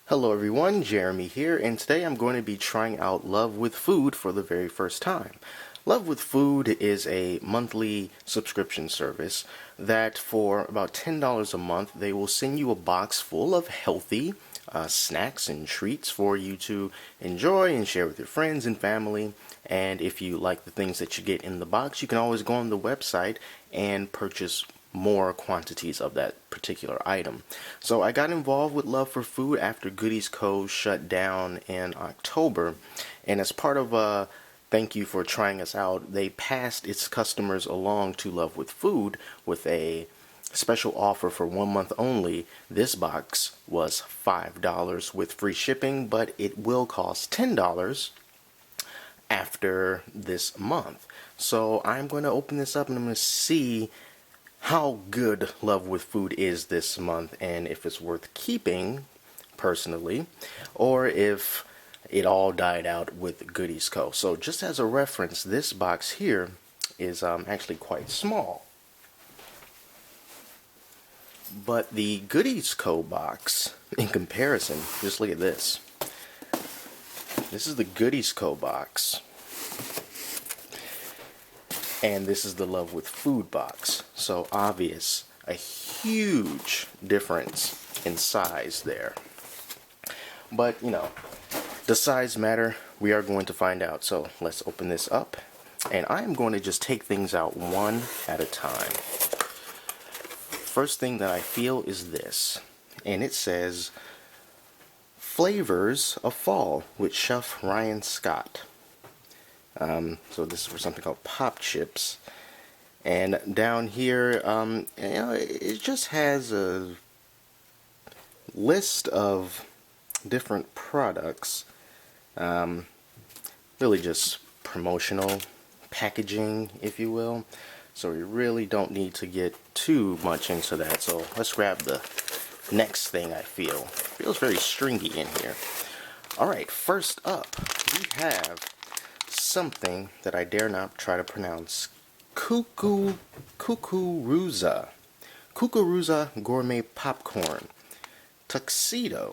Hello everyone, Jeremy here, and today I'm going to be trying out Love with Food for the very first time. Love with Food is a monthly subscription service that for about $10 a month they will send you a box full of healthy snacks and treats for you to enjoy and share with your friends and family. And if you like the things that you get in the box, you can always go on the website and purchase more quantities of that particular item. So I got involved with Love for Food after Goodies Co. shut down in October, and as part of a thank you for trying us out, they passed its customers along to Love with Food with a special offer for 1 month only. This box was $5 with free shipping, but it will cost $10 after this month. So I'm going to open this up and I'm going to see how good Love with Food is this month and if it's worth keeping personally, or if it all died out with Goodies Co. So just as a reference, this box here is actually quite small. But the Goodies Co. box, in comparison, just look at this. This is the Goodies Co. box. And this is the Love with Food box. So obvious, a huge difference in size there. But, you know, does size matter? We are going to find out. So let's open this up. And I am going to just take things out one at a time. First thing that I feel is this. And it says, Flavors of Fall with Chef Ryan Scott. So this is for something called Pop Chips. And down here, it just has a list of different products. Really just promotional packaging, if you will. So we really don't need to get too much into that. So let's grab the next thing I feel. Feels very stringy in here. Alright, first up, we have something that I dare not try to pronounce. Kukuruza Gourmet Popcorn Tuxedo.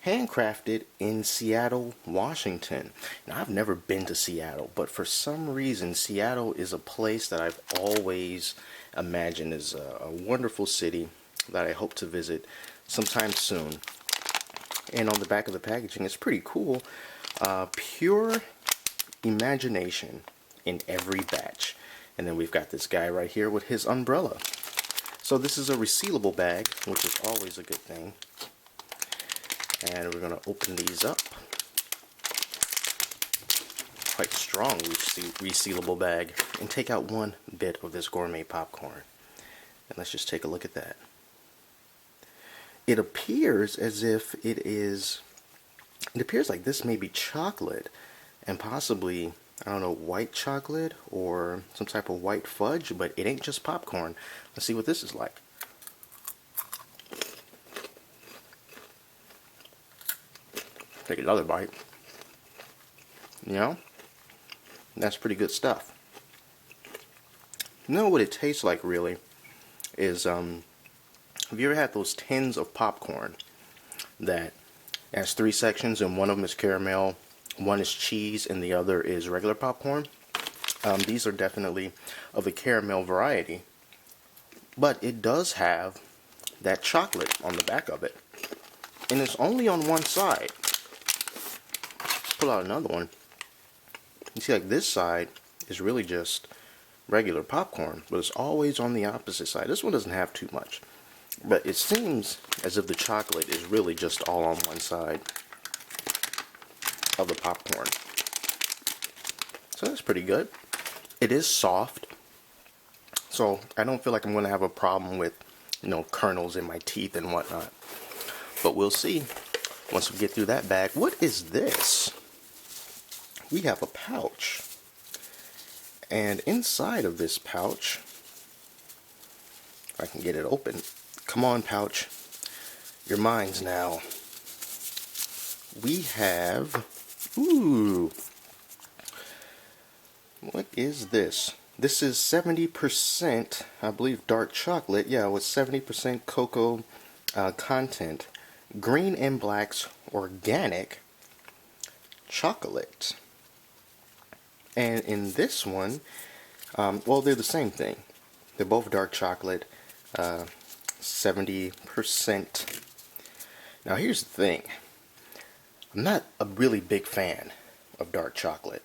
Handcrafted in Seattle, Washington. Now, I've never been to Seattle, but for some reason Seattle is a place that I've always imagined is a wonderful city that I hope to visit sometime soon. And on the back of the packaging, it's pretty cool. Pure imagination in every batch. And then we've got this guy right here with his umbrella. So this is a resealable bag, which is always a good thing. And we're going to open these up. Quite strong resealable bag. And take out one bit of this gourmet popcorn. And let's just take a look at that. It appears as if it appears like this may be chocolate and possibly, I don't know, white chocolate or some type of white fudge, but it ain't just popcorn. Let's see what this is like. Take another bite. You know, that's pretty good stuff. You know what it tastes like really is, have you ever had those tins of popcorn that has 3 sections and one of them is caramel, one is cheese, and the other is regular popcorn? These are definitely of the caramel variety, but it does have that chocolate on the back of it, and it's only on one side. Pull out another one. You see, like, this side is really just regular popcorn, but it's always on the opposite side. This one doesn't have too much, but it seems as if the chocolate is really just all on one side of the popcorn. So that's pretty good. It is soft, so I don't feel like I'm going to have a problem with, you know, kernels in my teeth and whatnot. But we'll see once we get through that bag. What is this? We have a pouch. And inside of this pouch, if I can get it open. Come on, pouch. Your mind's now. We have, ooh, what is this? This is 70%, I believe, dark chocolate. Yeah, with 70% cocoa content. Green and Black's organic chocolate. And in this one, well, they're the same thing. They're both dark chocolate, 70%. Now here's the thing. I'm not a really big fan of dark chocolate.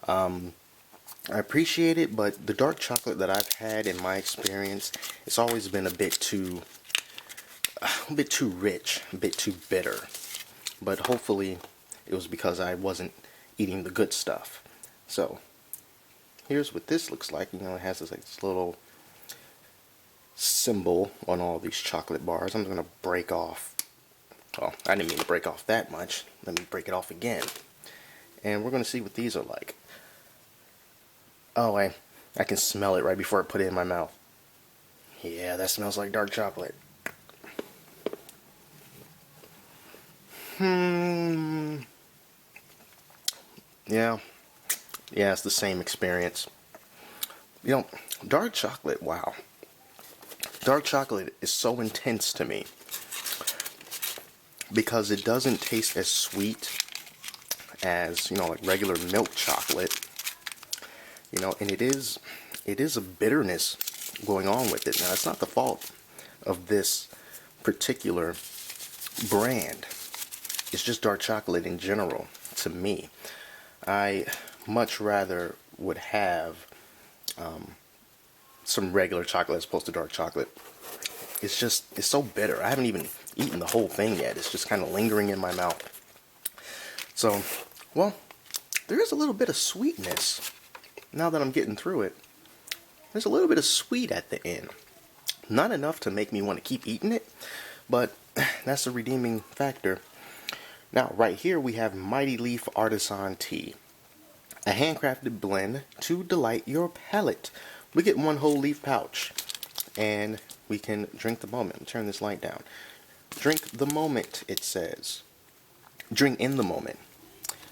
I appreciate it, but the dark chocolate that I've had in my experience, it's always been a bit too rich, a bit too bitter. But hopefully it was because I wasn't eating the good stuff. So here's what this looks like. You know, it has this, like, this little symbol on all these chocolate bars. I'm gonna break off. Oh, I didn't mean to break off that much. Let me break it off again. And we're gonna see what these are like. Oh, I can smell it right before I put it in my mouth. Yeah, that smells like dark chocolate. Yeah, it's the same experience. You know, dark chocolate, wow. Dark chocolate is so intense to me because it doesn't taste as sweet as, you know, like regular milk chocolate. You know, and it is a bitterness going on with it. Now, it's not the fault of this particular brand. It's just dark chocolate in general to me. I much rather would have some regular chocolate as opposed to dark chocolate. It's so bitter. I haven't even eaten the whole thing yet. It's just kind of lingering in my mouth. So, well, there is a little bit of sweetness. Now that I'm getting through it, there's a little bit of sweet at the end. Not enough to make me want to keep eating it, but that's a redeeming factor. Now, right here we have Mighty Leaf Artisan Tea. A handcrafted blend to delight your palate. We get one whole leaf pouch, and we can drink the moment. Turn this light down. Drink the moment, it says. Drink in the moment.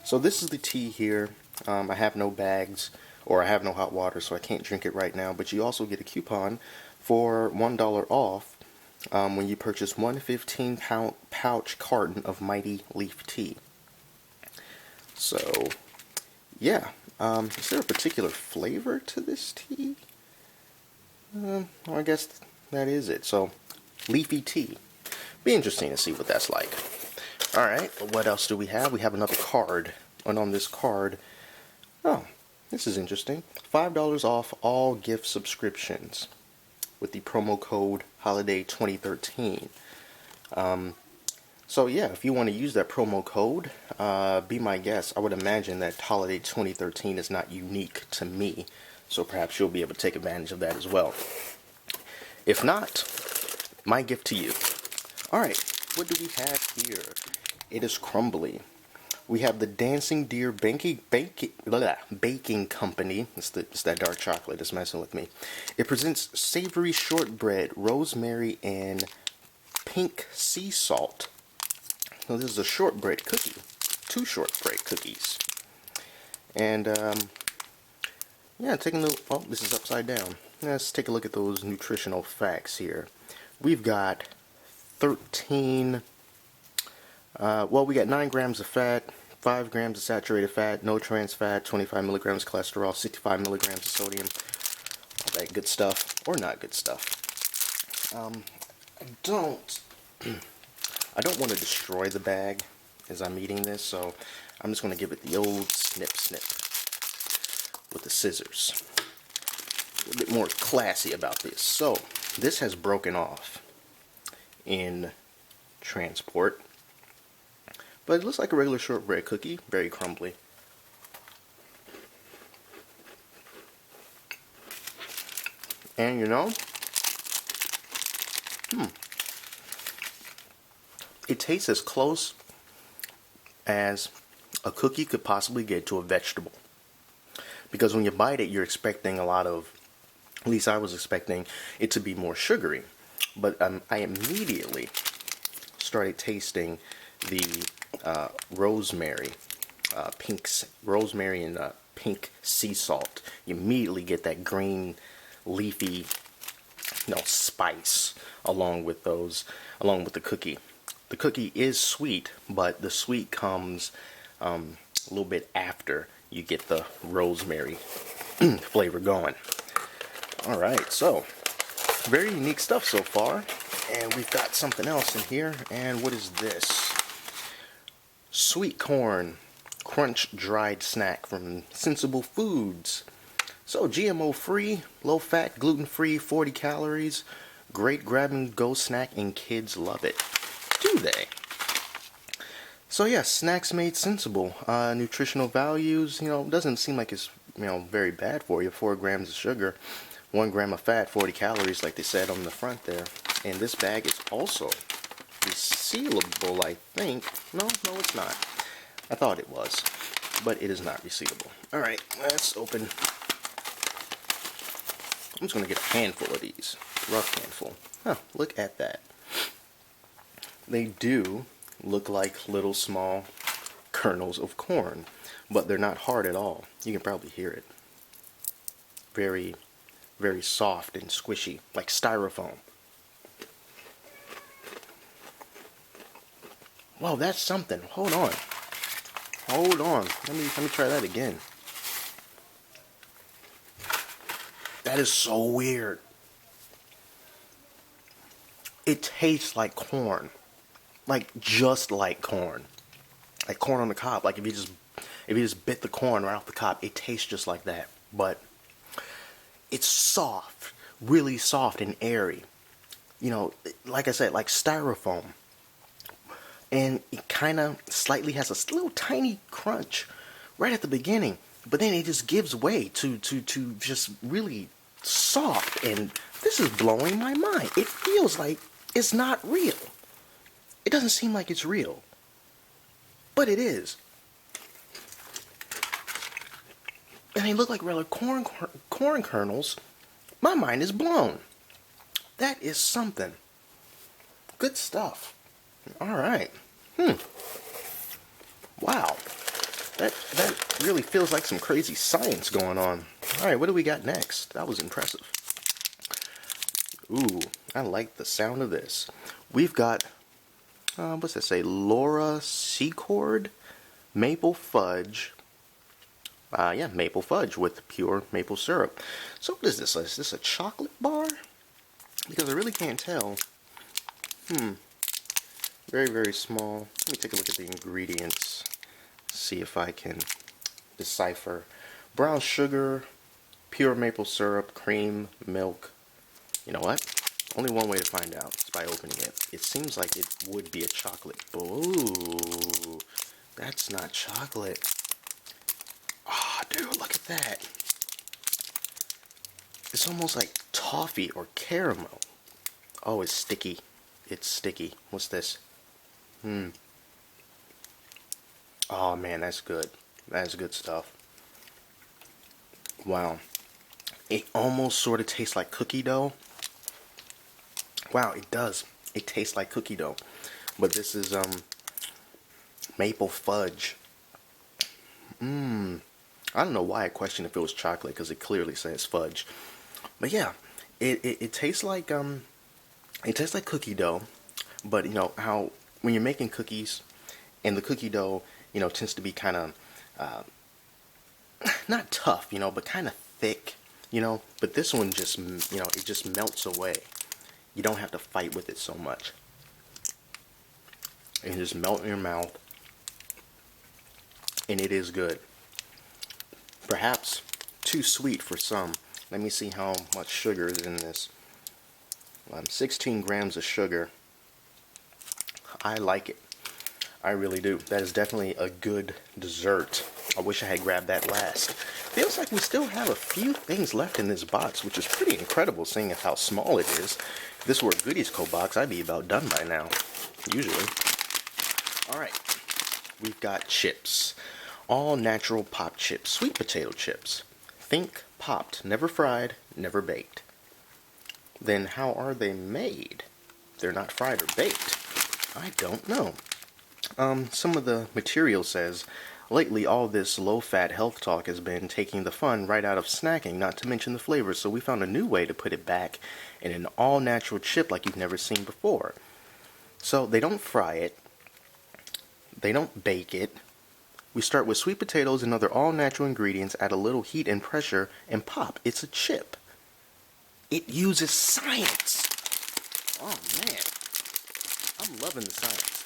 So this is the tea here. I have no bags, or I have no hot water, so I can't drink it right now. But you also get a coupon for $1 off when you purchase one 15-pouch carton of Mighty Leaf Tea. So, yeah. Is there a particular flavor to this tea? Well, I guess that is it. So, leafy tea. Be interesting to see what that's like. Alright, what else do we have? We have another card. And on this card, oh, this is interesting. $5 off all gift subscriptions with the promo code Holiday 2013. So yeah, if you want to use that promo code, be my guest. I would imagine that Holiday 2013 is not unique to me, so perhaps you'll be able to take advantage of that as well. If not, my gift to you. Alright, what do we have here? It is crumbly. We have the Dancing Deer Baking Company. It's that dark chocolate that's messing with me. It presents savory shortbread, rosemary, and pink sea salt. So this is a shortbread cookie. 2 shortbread cookies. And, yeah, taking a look. Oh, this is upside down. Let's take a look at those nutritional facts here. We've got 13... well, we got 9 grams of fat, 5 grams of saturated fat, no trans fat, 25 milligrams of cholesterol, 65 milligrams of sodium, all that good stuff, or not good stuff. I don't want to destroy the bag as I'm eating this, so I'm just going to give it the old snip with the scissors. A bit more classy about this. So, this has broken off in transport. But it looks like a regular shortbread cookie, very crumbly. And you know, it tastes as close as a cookie could possibly get to a vegetable. Because when you bite it, you're expecting a lot of, at least I was expecting it to be more sugary. But I immediately started tasting the rosemary and pink sea salt. You immediately get that green, leafy, spice along with the cookie. The cookie is sweet, but the sweet comes a little bit after you get the rosemary flavor going. Alright, so very unique stuff so far. And we've got something else in here. And what is this? Sweet corn crunch dried snack from Sensible Foods. So GMO free, low fat, gluten free, 40 calories. Great grab and go snack, and kids love it. Do they? So yeah, snacks made sensible. Nutritional values, doesn't seem like it's very bad for you. 4 grams of sugar, 1 gram of fat, 40 calories, like they said on the front there. And this bag is also resealable, I think. No, it's not. I thought it was, but it is not resealable. All right, let's open. I'm just gonna get a handful of these, rough handful. Huh, look at that. They do look like little small kernels of corn, but they're not hard at all. You can probably hear it. Very, very soft and squishy, like styrofoam. Whoa, that's something. Hold on. Let me try that again. That is so weird. It tastes like corn. Like just like corn. Like corn on the cob. Like if you just bit the corn right off the cob, it tastes just like that. But it's soft, really soft and airy. Like I said, like styrofoam. And it kind of slightly has a little tiny crunch right at the beginning, but then it just gives way to just really soft, and this is blowing my mind. It feels like it's not real. It doesn't seem like it's real, but it is. And they look like regular corn kernels. My mind is blown. That is something. Good stuff. All right. Wow. That really feels like some crazy science going on. All right, what do we got next? That was impressive. Ooh, I like the sound of this. We've got, what's that say? Laura Secord Maple Fudge. Yeah, maple fudge with pure maple syrup. So what is this? Is this a chocolate bar? Because I really can't tell. Very, very small. Let me take a look at the ingredients. See if I can decipher. Brown sugar, pure maple syrup, cream, milk. You know what? Only one way to find out is by opening it. It seems like it would be a chocolate. Ooh, that's not chocolate. Oh, dude, look at that. It's almost like toffee or caramel. Oh, it's sticky. It's sticky. What's this? Oh man, that's good. That's good stuff. Wow. It almost sort of tastes like cookie dough. Wow, it does. It tastes like cookie dough. But this is maple fudge. I don't know why I questioned if it was chocolate, because it clearly says fudge. But yeah, it tastes like cookie dough. But you know how when you're making cookies, and the cookie dough, tends to be kind of not tough, but kind of thick, But this one just, it just melts away. You don't have to fight with it so much. It just melt in your mouth, and it is good. Perhaps too sweet for some. Let me see how much sugar is in this. 16 grams of sugar. I like it. I really do. That is definitely a good dessert. I wish I had grabbed that last. Feels like we still have a few things left in this box, which is pretty incredible seeing how small it is. If this were a Goodies Co. box, I'd be about done by now, usually. Alright, we've got chips. All natural pop chips, sweet potato chips. Think popped, never fried, never baked. Then how are they made? They're not fried or baked. I don't know. some of the material says, lately all this low-fat health talk has been taking the fun right out of snacking, not to mention the flavor, so we found a new way to put it back in an all-natural chip like you've never seen before. So they don't fry it, they don't bake it. We start with sweet potatoes and other all-natural ingredients, add a little heat and pressure, and pop. It's a chip. It uses science. Oh man, I'm loving the science.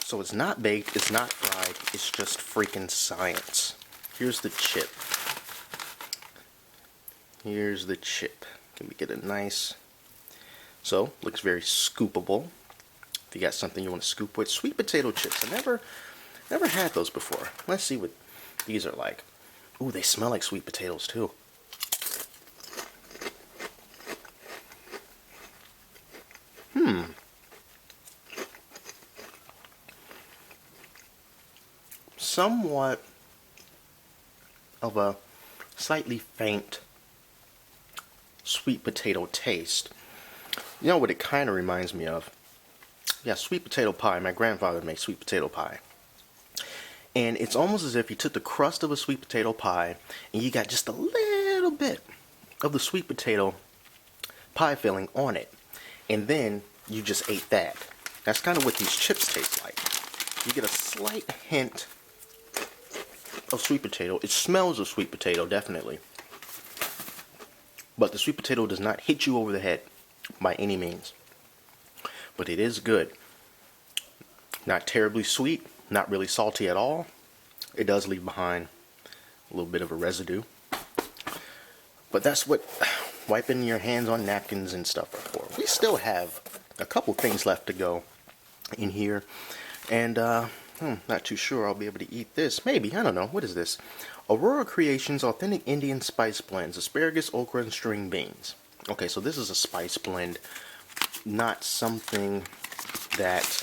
So it's not baked, it's not fried, it's just freaking science. Here's the chip. Here's the chip. Can we get a nice... So, looks very scoopable. If you got something you want to scoop with. Sweet potato chips. I never had those before. Let's see what these are like. Ooh, they smell like sweet potatoes too. Somewhat of a slightly faint sweet potato taste. You know what it kind of reminds me of? Yeah, sweet potato pie. My grandfather makes sweet potato pie. And it's almost as if you took the crust of a sweet potato pie and you got just a little bit of the sweet potato pie filling on it. And then you just ate that. That's kind of what these chips taste like. You get a slight hint of sweet potato. It smells of sweet potato, definitely. But the sweet potato does not hit you over the head by any means. But it is good. Not terribly sweet, not really salty at all. It does leave behind a little bit of a residue. But that's what wiping your hands on napkins and stuff are for. We still have a couple things left to go in here. And not too sure I'll be able to eat this. Maybe, I don't know. What is this? Aurora Creations Authentic Indian Spice Blends. Asparagus, okra, and string beans. Okay, so this is a spice blend. Not something that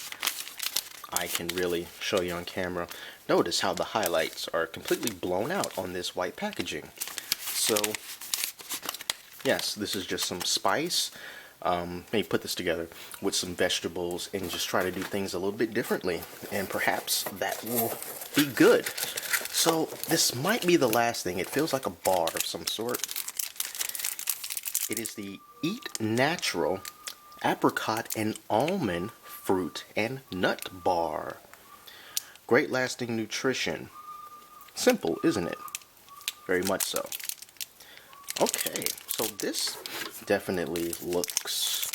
I can really show you on camera. Notice how the highlights are completely blown out on this white packaging. So, yes, this is just some spice. Maybe put this together with some vegetables and just try to do things a little bit differently. And perhaps that will be good. So, this might be the last thing. It feels like a bar of some sort. It is the Eat Natural Apricot and Almond Fruit and Nut Bar. Great lasting nutrition. Simple, isn't it? Very much so. Okay, so this definitely looks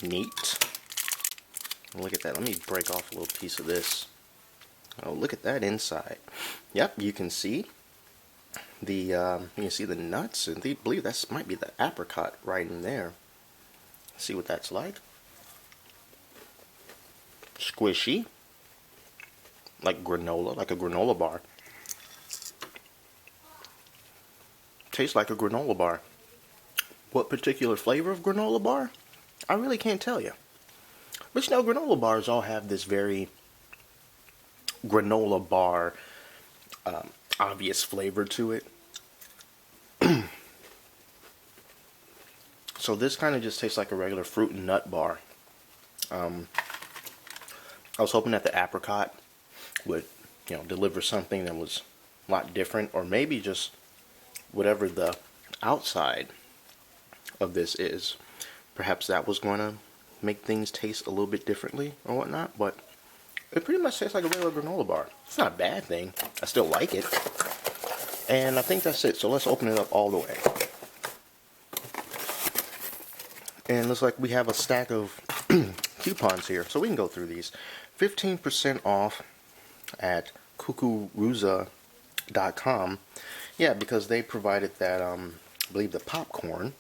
neat. Look at that. Let me break off a little piece of this. Oh, look at that inside. Yep, you can see the nuts, and I believe that might be the apricot right in there. See what that's like. Squishy, like granola, like a granola bar. Tastes like a granola bar. What particular flavor of granola bar? I really can't tell you. But you know, granola bars all have this very granola bar obvious flavor to it. So this kind of just tastes like a regular fruit and nut bar. I was hoping that the apricot would, deliver something that was a lot different, or maybe just whatever the outside of this is. Perhaps that was going to make things taste a little bit differently or whatnot, but it pretty much tastes like a regular granola bar. It's not a bad thing. I still like it. And I think that's it. So let's open it up all the way. And it looks like we have a stack of coupons here. So we can go through these. 15% off at kukuruza.com. Yeah, because they provided that, I believe, the popcorn.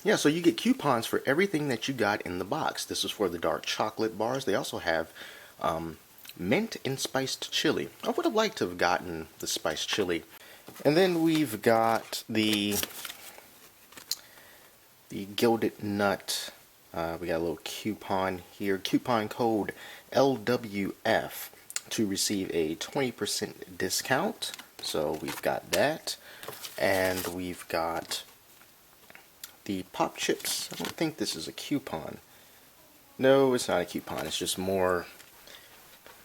Yeah, so you get coupons for everything that you got in the box. This is for the dark chocolate bars. They also have mint and spiced chili. I would have liked to have gotten the spiced chili. And then we've got the gilded nut. We got a little coupon here. Coupon code LWF to receive a 20% discount. So we've got that. And we've got the pop chips. I don't think this is a coupon. No, it's not a coupon. It's just more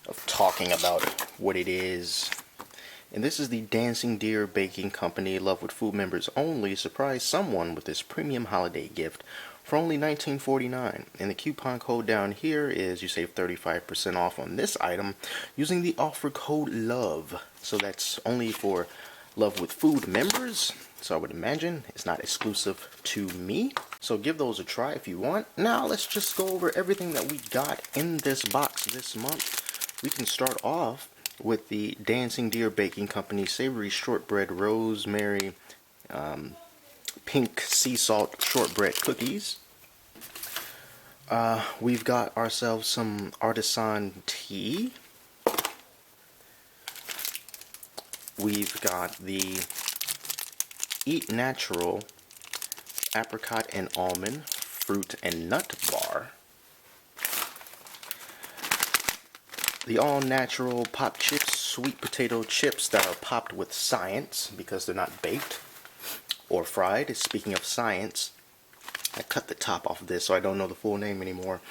of talking about what it is. And this is the Dancing Deer Baking Company Love with Food members only. Surprise someone with this premium holiday gift for only $19.49. And the coupon code down here is you save 35% off on this item using the offer code LOVE. So that's only for Love with Food members. So I would imagine it's not exclusive to me. So give those a try if you want. Now let's just go over everything that we got in this box this month. We can start off with the Dancing Deer Baking Company Savory Shortbread Rosemary Pink Sea Salt Shortbread Cookies. We've got ourselves some artisan tea. We've got the Eat Natural Apricot and Almond Fruit and Nut Bar. The all-natural pop chips, sweet potato chips that are popped with science because they're not baked or fried. Speaking of science, I cut the top off of this so I don't know the full name anymore.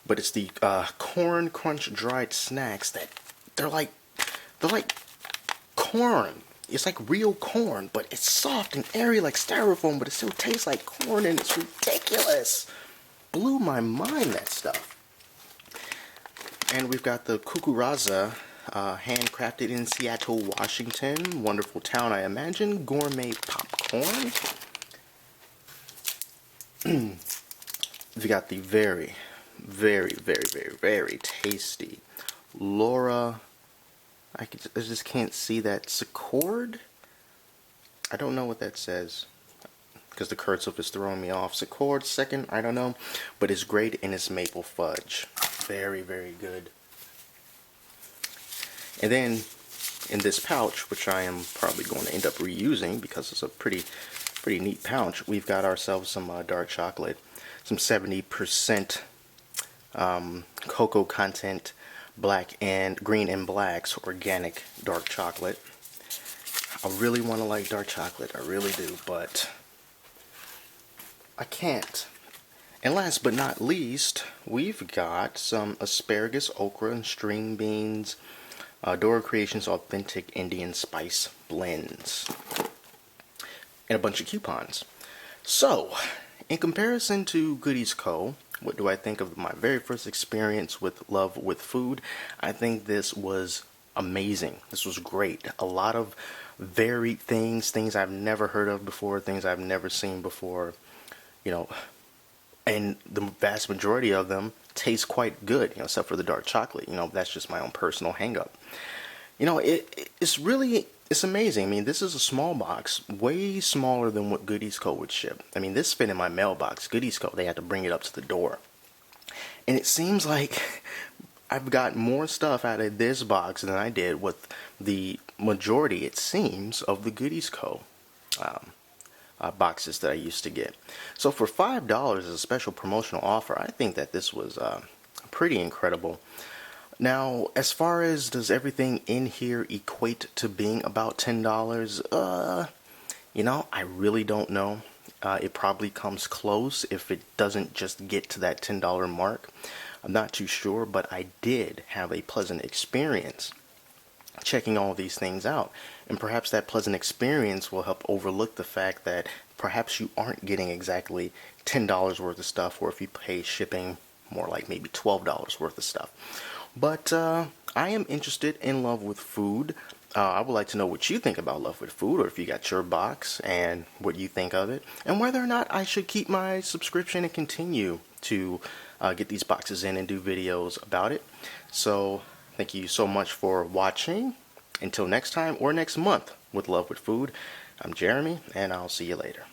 But it's the corn crunch dried snacks that they're like corn. It's like real corn, but it's soft and airy like styrofoam, but it still tastes like corn and it's ridiculous. Blew my mind, that stuff. And we've got the Kukuraza, handcrafted in Seattle, Washington. Wonderful town, I imagine. Gourmet Popcorn. We've got the very, very, very, very, very tasty Laura. I just can't see that. Secord? I don't know what that says because the cursive is throwing me off. Secord, second, I don't know. But it's great and it's maple fudge. Very, very good. And then in this pouch, which I am probably going to end up reusing because it's a pretty neat pouch, we've got ourselves some dark chocolate, some 70% cocoa content, green and blacks organic dark chocolate. I really want to like dark chocolate, I really do, but I can't. And last but not least, we've got some asparagus, okra, and string beans, Aurora Creations authentic Indian spice blends, and a bunch of coupons. So, in comparison to Goodies Co., what do I think of my very first experience with Love with Food? I think this was amazing. This was great. A lot of varied things I've never heard of before, things I've never seen before, you know. And the vast majority of them taste quite good, you know, except for the dark chocolate. You know, that's just my own personal hang-up. You know, it's amazing. I mean, this is a small box, way smaller than what Goodies Co. would ship. I mean, this fit in my mailbox. Goodies Co., they had to bring it up to the door. And it seems like I've got more stuff out of this box than I did with the majority, it seems, of the Goodies Co. Boxes that I used to get. So for $5 as a special promotional offer, I think that this was pretty incredible. Now, as far as does everything in here equate to being about $10, you know, I really don't know. It probably comes close if it doesn't just get to that $10 mark. I'm not too sure, but I did have a pleasant experience checking all these things out, and perhaps that pleasant experience will help overlook the fact that perhaps you aren't getting exactly $10 worth of stuff, or if you pay shipping, more like maybe $12 worth of stuff. But I am interested in Love with Food. I would like to know what you think about Love with Food, or if you got your box and what you think of it, and whether or not I should keep my subscription and continue to get these boxes in and do videos about it. So thank you so much for watching. Until next time or next month with Love with Food, I'm Jeremy, and I'll see you later.